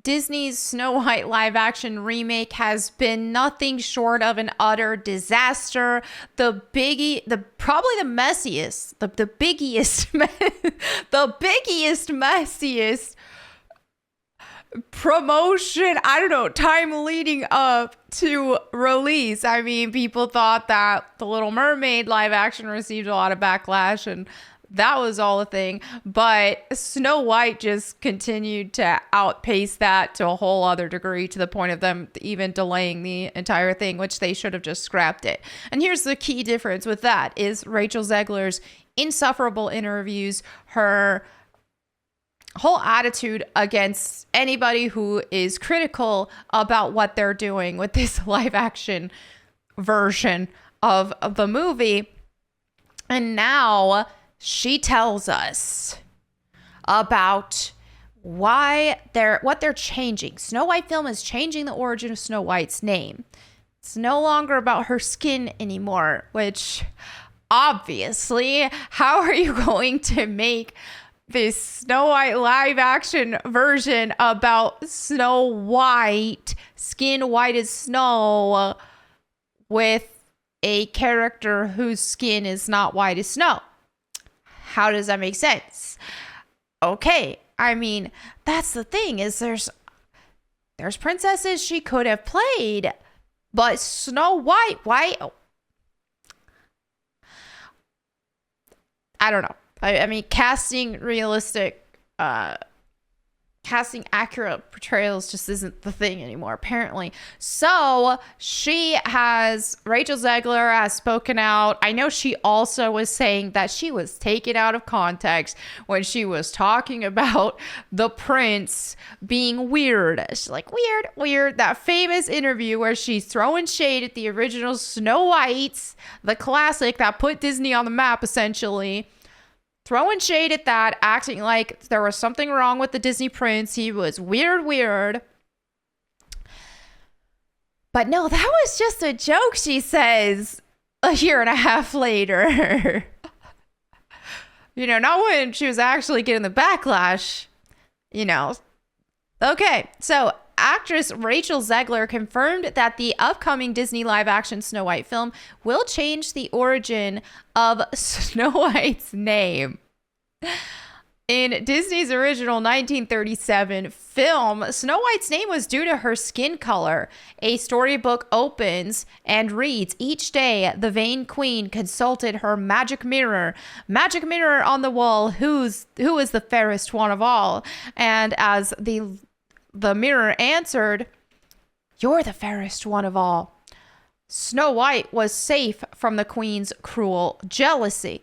Disney's Snow White live action remake has been nothing short of an utter disaster. Probably the messiest, the biggiest, the biggest, messiest promotion, I don't know, time leading up to release. I mean, people thought that The Little Mermaid live action received a lot of backlash, and that was all a thing, but Snow White just continued to outpace that to a whole other degree, to the point of them even delaying the entire thing, which they should have just scrapped it. And here's the key difference with that is Rachel Zegler's insufferable interviews, her whole attitude against anybody who is critical about what they're doing with this live action version of the movie. And now she tells us about what they're changing. Snow White film is changing the origin of Snow White's name. It's no longer about her skin anymore, which obviously, how are you going to make this Snow White live action version about Snow White, skin white as snow, with a character whose skin is not white as snow? How does that make sense? Okay, I mean, that's the thing, is there's princesses she could have played, but Snow White, why? I don't know. I mean, casting accurate portrayals just isn't the thing anymore, apparently. So Rachel Zegler has spoken out. I know she also was saying that she was taken out of context when she was talking about the prince being weird. She's like, weird. That famous interview where she's throwing shade at the original Snow White, the classic that put Disney on the map, essentially. Throwing shade at that, acting like there was something wrong with the Disney prince. He was weird. But no, that was just a joke, she says, a year and a half later. Not when she was actually getting the backlash, Okay, so actress Rachel Zegler confirmed that the upcoming Disney live-action Snow White film will change the origin of Snow White's name. In Disney's original 1937 film, Snow White's name was due to her skin color. A storybook opens and reads, "Each day, the vain queen consulted her magic mirror. Magic mirror on the wall, who is the fairest one of all?" And as the mirror answered, "You're the fairest one of all." Snow White was safe from the queen's cruel jealousy.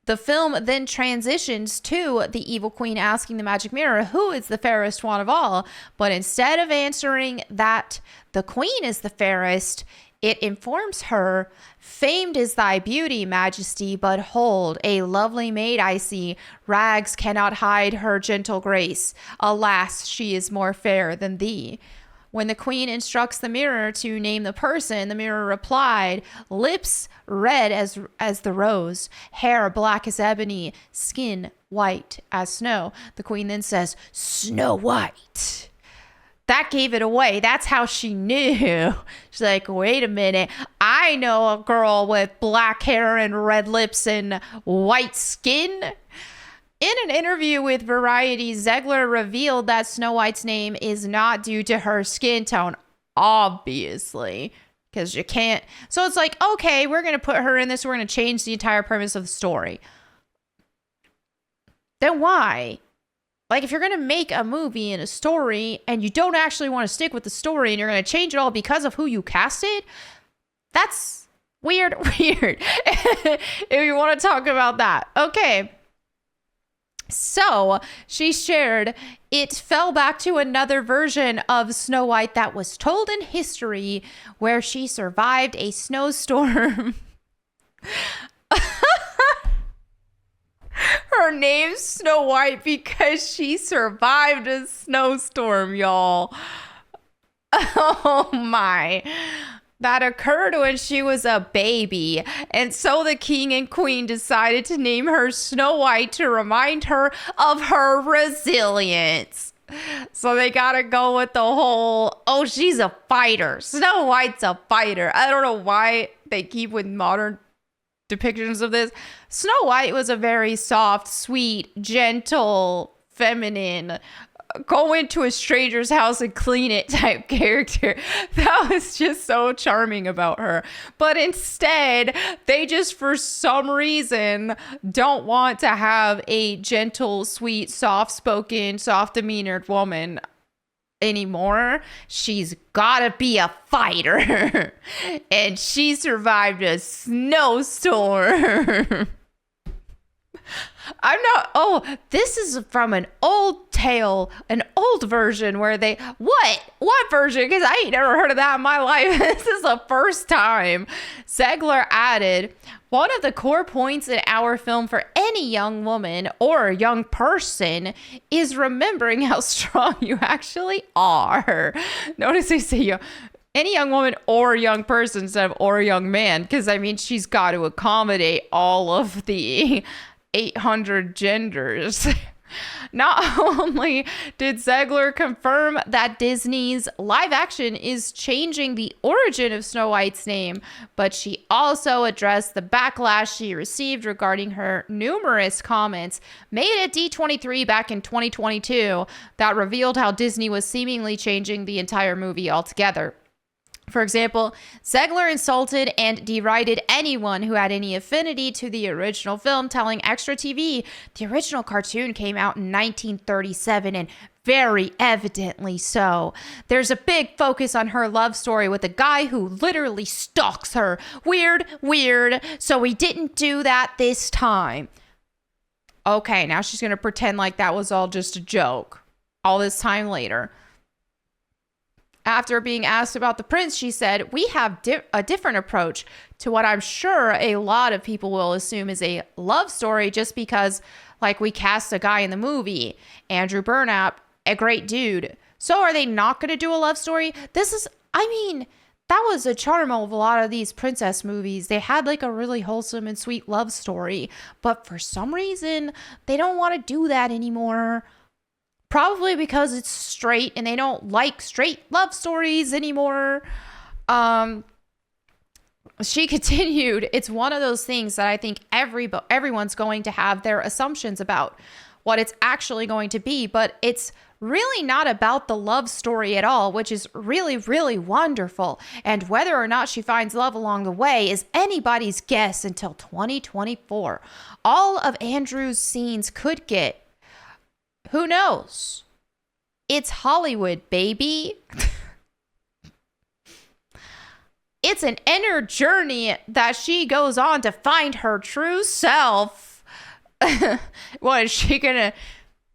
The film then transitions to the evil queen asking the magic mirror, "Who is the fairest one of all?" But instead of answering that the queen is the fairest, it informs her, "Famed is thy beauty, majesty, but hold, a lovely maid I see. Rags cannot hide her gentle grace. Alas, she is more fair than thee." When the queen instructs the mirror to name the person, the mirror replied, "Lips red as the rose, hair black as ebony, skin white as snow." The queen then says, "Snow White." That gave it away. That's how she knew. She's like, wait a minute. I know a girl with black hair and red lips and white skin. In an interview with Variety, Zegler revealed that Snow White's name is not due to her skin tone, obviously, because you can't. So it's like, okay, we're going to put her in this. We're going to change the entire premise of the story. Then why? Like, if you're going to make a movie and a story and you don't actually want to stick with the story and you're going to change it all because of who you casted, that's weird. If you want to talk about that. Okay. So she shared, "It fell back to another version of Snow White that was told in history where she survived a snowstorm." Her name's Snow White because she survived a snowstorm, y'all. Oh my. That occurred when she was a baby, and so the king and queen decided to name her Snow White to remind her of her resilience. So they gotta go with the whole, oh, she's a fighter. Snow White's a fighter. I don't know why they keep with modern depictions of this. Snow White was a very soft, sweet, gentle, feminine, go into a stranger's house and clean it type character. That was just so charming about her. But instead, they just, for some reason, don't want to have a gentle, sweet, soft-spoken, soft-demeanored woman anymore. She's gotta be a fighter. And she survived a snowstorm. This is from an old tale, an old version where what version? Because I ain't never heard of that in my life. This is the first time. Zegler added, one of the core points in our film for any young woman or young person is remembering how strong you actually are. Notice they say any young woman or young person instead of or young man, because I mean, she's got to accommodate all of the 800 genders. Not only did Zegler confirm that Disney's live action is changing the origin of Snow White's name, but she also addressed the backlash she received regarding her numerous comments made at D23 back in 2022 that revealed how Disney was seemingly changing the entire movie altogether. For example, Zegler insulted and derided anyone who had any affinity to the original film, telling Extra TV the original cartoon came out in 1937 and very evidently so. There's a big focus on her love story with a guy who literally stalks her. Weird, so we didn't do that this time. Okay, now she's going to pretend like that was all just a joke all this time later. After being asked about the prince, she said, we have a different approach to what I'm sure a lot of people will assume is a love story just because, like, we cast a guy in the movie, Andrew Burnap, a great dude. So are they not going to do a love story? That was a charm of a lot of these princess movies. They had like a really wholesome and sweet love story, but for some reason, they don't want to do that anymore. Probably because it's straight and they don't like straight love stories anymore. She continued, it's one of those things that I think everyone's going to have their assumptions about what it's actually going to be, but it's really not about the love story at all, which is really, really wonderful. And whether or not she finds love along the way is anybody's guess until 2024. All of Andrew's scenes could get, who knows? It's Hollywood, baby. It's an inner journey that she goes on to find her true self. What is she gonna,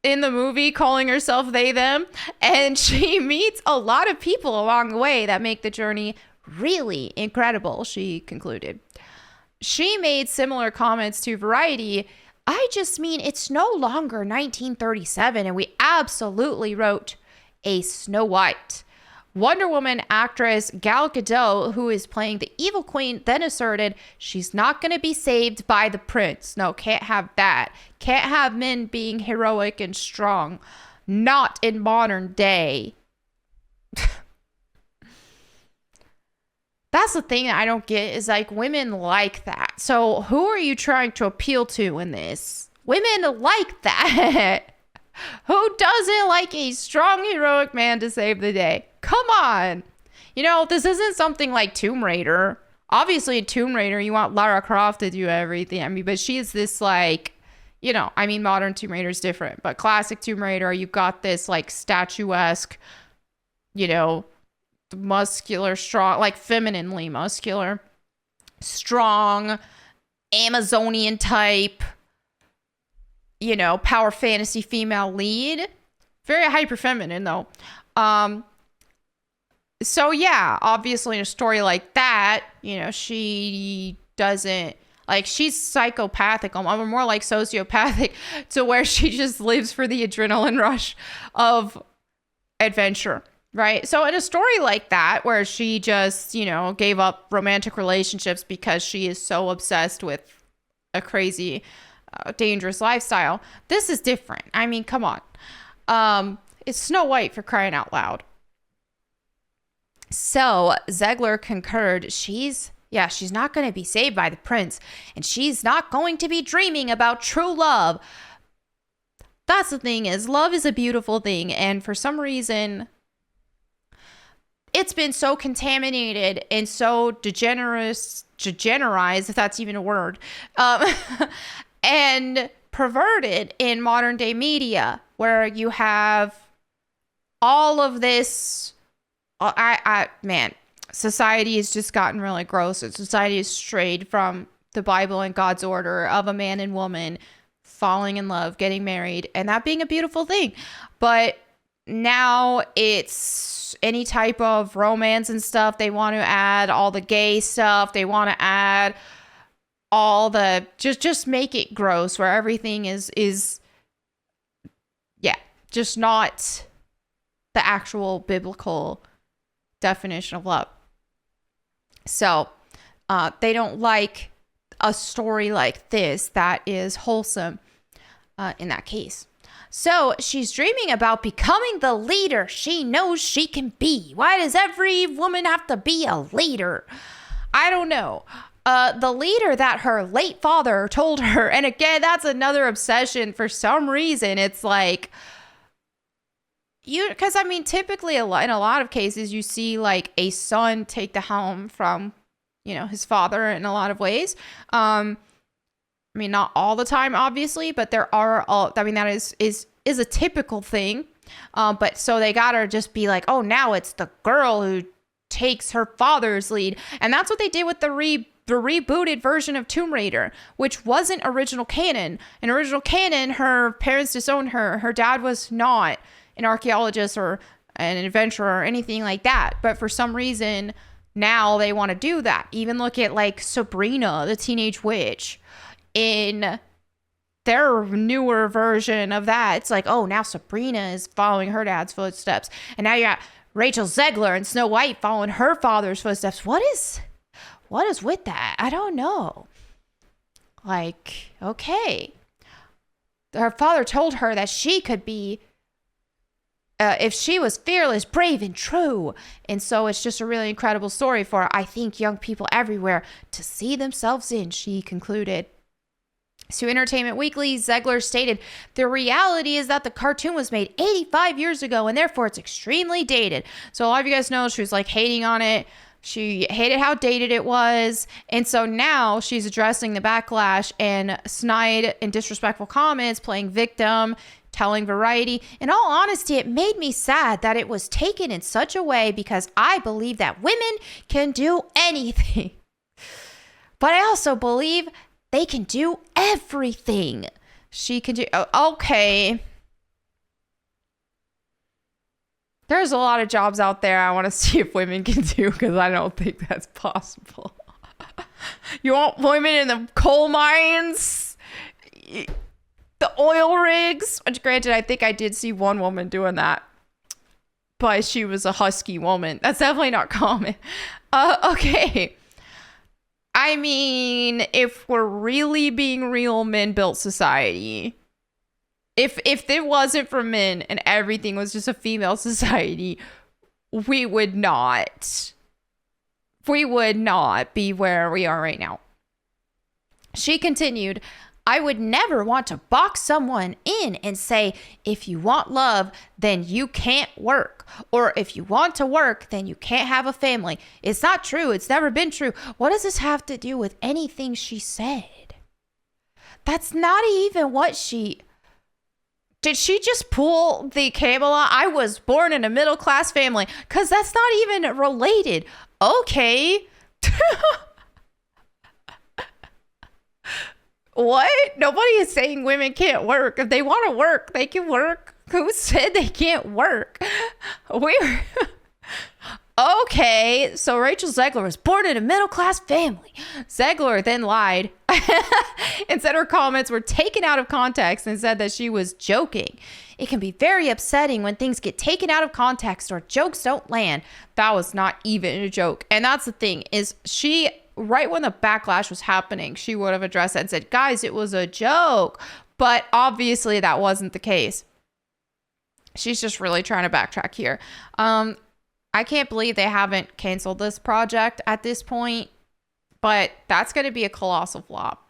in the movie, calling herself they, them? And she meets a lot of people along the way that make the journey really incredible, she concluded. She made similar comments to Variety. I just mean it's no longer 1937 and we absolutely wrote a Snow White. Wonder Woman actress Gal Gadot, who is playing the evil queen, then asserted she's not going to be saved by the prince. No, can't have that. Can't have men being heroic and strong. Not in modern day. That's the thing that I don't get is like women like that. So who are you trying to appeal to in this? Women like that. Who doesn't like a strong heroic man to save the day? Come on. You know, this isn't something like Tomb Raider. Obviously in Tomb Raider, you want Lara Croft to do everything. I mean, but she's this like, you know, I mean, modern Tomb Raider is different, but classic Tomb Raider, you've got this like statuesque, you know, muscular, strong, like femininely muscular, strong, Amazonian type, you know, power fantasy female lead. Very hyper feminine though. So yeah, obviously in a story like that, you know, she doesn't, like, she's psychopathic, or more like sociopathic, to where she just lives for the adrenaline rush of adventure. Right. So in a story like that, where she just, you know, gave up romantic relationships because she is so obsessed with a crazy, dangerous lifestyle, this is different. I mean, come on. It's Snow White, for crying out loud. So Zegler concurred. She's not going to be saved by the prince, and she's not going to be dreaming about true love. That's the thing, is love is a beautiful thing, and for some reason it's been so contaminated and so degenerized, if that's even a word, and perverted in modern day media, where you have all of this. Man, society has just gotten really gross. And society has strayed from the Bible and God's order of a man and woman falling in love, getting married, and that being a beautiful thing. But now it's any type of romance and stuff. They want to add all the gay stuff. They want to add all the, just make it gross, where everything is just not the actual biblical definition of love. So they don't like a story like this that is wholesome in that case. So she's dreaming about becoming the leader she knows she can be. Why does every woman have to be a leader? I don't know. The leader that her late father told her, and again, that's another obsession for some reason. It's like, because I mean, typically in a lot of cases, you see like a son take the helm from, his father in a lot of ways. I mean, not all the time, obviously, but there are that is a typical thing. But so they gotta just be like, oh, now it's the girl who takes her father's lead. And that's what they did with the rebooted version of Tomb Raider, which wasn't original canon. In original canon, her parents disowned her. Her dad was not an archaeologist or an adventurer or anything like that. But for some reason, now they want to do that. Even look at like Sabrina, the Teenage Witch. In their newer version of that, it's like, oh, now Sabrina is following her dad's footsteps. And now you got Rachel Zegler and Snow White following her father's footsteps. What is with that? I don't know. Like, okay. Her father told her that she could be, if she was fearless, brave, and true. And so it's just a really incredible story for, I think, young people everywhere to see themselves in, she concluded. To Entertainment Weekly, Zegler stated, the reality is that the cartoon was made 85 years ago, and therefore it's extremely dated. So a lot of you guys know she was like hating on it. She hated how dated it was. And so now she's addressing the backlash and snide and disrespectful comments, playing victim, telling Variety. In all honesty, it made me sad that it was taken in such a way, because I believe that women can do anything. But I also believe they can do everything. She can do... Okay. There's a lot of jobs out there I want to see if women can do, because I don't think that's possible. You want women in the coal mines? The oil rigs? Which, granted, I think I did see one woman doing that. But she was a husky woman. That's definitely not common. Okay. I mean, if we're really being real, men-built society, if it wasn't for men and everything was just a female society, we would not be where we are right now. She continued, I would never want to box someone in and say, if you want love, then you can't work. Or if you want to work, then you can't have a family. It's not true. It's never been true. What does this have to do with anything she said? That's not even what she... Did she just pull the Camelot? I was born in a middle-class family. Because that's not even related. Okay. What? Nobody is saying women can't work. If they want to work, they can work. Who said they can't work? We're... Okay, so Rachel Zegler was born in a middle-class family. Zegler then lied and said her comments were taken out of context and said that she was joking. It can be very upsetting when things get taken out of context or jokes don't land. That was not even a joke. And that's the thing, is she, right when the backlash was happening, she would have addressed that and said, guys, it was a joke. But obviously that wasn't the case. she's just really trying to backtrack here. I can't believe they haven't canceled this project at this point, but that's going to be a colossal flop.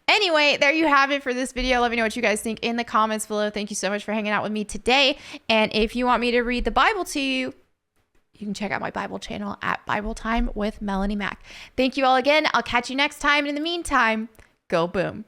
Anyway, there you have it for this video. Let me know what you guys think in the comments below. Thank you so much for hanging out with me today. And if you want me to read the Bible to you, you can check out my Bible channel at Bible Time with Melanie Mack. Thank you all again. I'll catch you next time. And in the meantime, go boom.